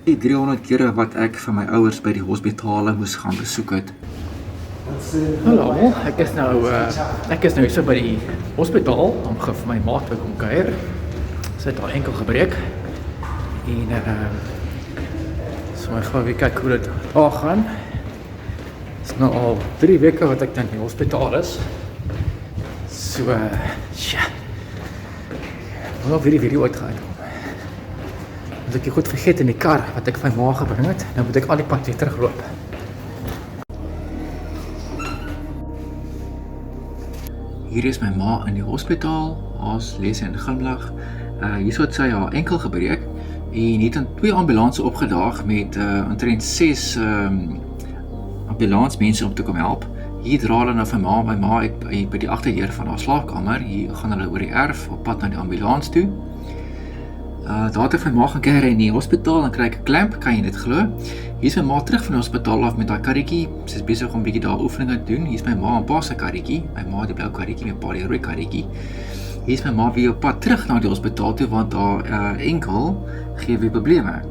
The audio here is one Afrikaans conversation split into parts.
Die 300 kere wat ek vir my ouers by die hospitale moes gaan besoek het. Hallo, ek is nou hier so by die hospitaal om vir my maat te kom kuier. Sy het haar enkel gebreek en so ek gaan weer kyk hoe dit daar gaan. Dit is nou al 3 weke wat ek dan in die hospitaal is. So tja. Ek wil weer die video uitgaan. Want ek het goed vergeet in die kar wat ek van my ma gebring het. Nou moet ek al die pad weer terugloop. Hier is my ma in die hospitaal, haar lees en glimlag. Hierso het sy haar enkel gebreek en het in 2 ambulanse opgedaag met omtrent 6 ambulansmense om te kom help. Hier dra hulle na vir ma, my ma het by die agterdeur van haar slaapkamer, hier gaan hulle oor die erf op pad na die ambulans toe. Daar het ek vir ma gaan keer in die hospitaal en kry ek 'n klamp, kan jy dit glo? Hier is my ma terug van die hospitaal af met haar karretjie. Sy is besig om 'n bietjie daar oefeninge te doen. Hier is my ma en pa se karretjie. My ma die blou karretjie, my pa die rooi karretjie. Hier is my ma weer op pad terug na die hospitaal toe want haar enkel gee weer probleme.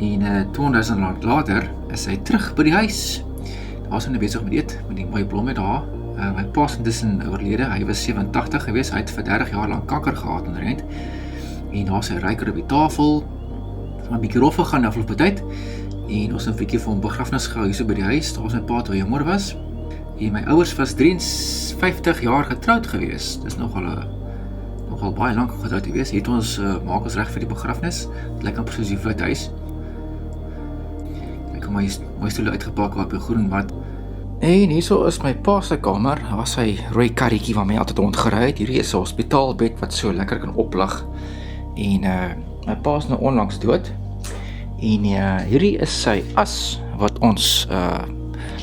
En 2000 rand later is sy terug by die huis. Daar is sy nou besig met die mooi blomme daar. My pa is intussen oorlede. Hy was 87 gewees. Hy het vir 30 jaar lank kanker gehad in rent. En daar is sy ryker op die tafel. Maar 'n bietjie rof gegaan na afloop tyd. En ons het 'n bietjie vir hom begrafnis gehou hier so by die huis. Daar was my pa toe hy jonger was. En my ouers was 53 jaar getroud gewees. Dis nogal baie lank getroud gewees. Het ons maak ons reg vir die begrafnis. Dit lyk amper soos die vlieghuis. Kyk hoe my stoel uitgepak op 'n groen mat. En hierso is my pa se kamer. Daar was sy rooi karretjie waarmee hy altyd rondgery het. Hierdie is 'n hospitaalbed wat so lekker kan oplig. En my pa is nou onlangs dood. En hierdie is sy as wat ons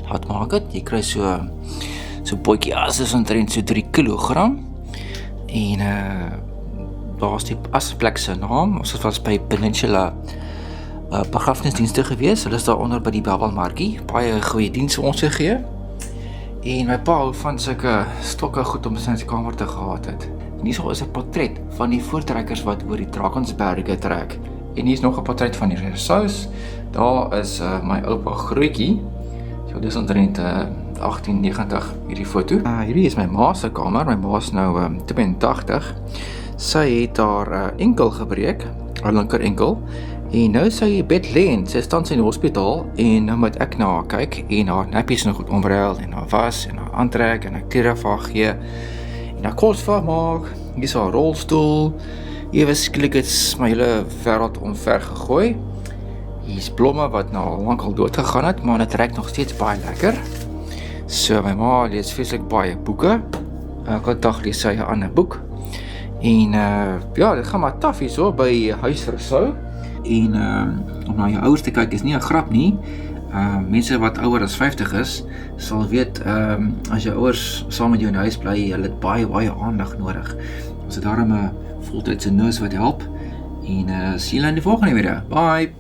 laat maak het. Jy kry so potjie as, dis omtrent so 3 kilogram. En daar is die asplek se naam. Ons was by Peninsula begrafnisdienste gewees. Hulle is daar onder by die Babelmarkie. Baie goeie diens vir ons gegee. En my pa hou van sulke stokke goed om in sy kamer te gehad het. En hierso is 'n portret van die voortrekkers wat oor die Drakensberge trek. En hier is nog 'n portret van die Renaissance. Daar is my oupa Grootjie. So dis omtrent 1890 hierdie foto. Hierdie is my ma se kamer. My ma is nou 82. Sy het haar enkel gebreek, haar linker enkel. En nou sy bed lê en sy staan in die hospitaal en nou moet ek na haar kyk en haar nappies nog goed omruil en haar was en haar aantrek en haar klere vir haar gee en haar kos vir haar maak. Hier is haar rolstoel. Ewe skielik het my hele wêreld omver gegooi. Hier is blomme wat nou al lank al dood gegaan het, maar dit ruik nog steeds baie lekker. So my ma lees vreeslik baie boeke. Elke dag lees sy 'n ander boek. En ja, dit gaan maar taaf hierso by Huis Rousseau. En om na jou ouers te kyk is nie 'n grap nie. Mense wat ouer as 50 is, sal weet as jou ouers saam met jou in huis bly, hulle het baie aandag nodig. Ons het daarom 'n voltydse nurse wat help. En sien julle in die volgende video. Bye!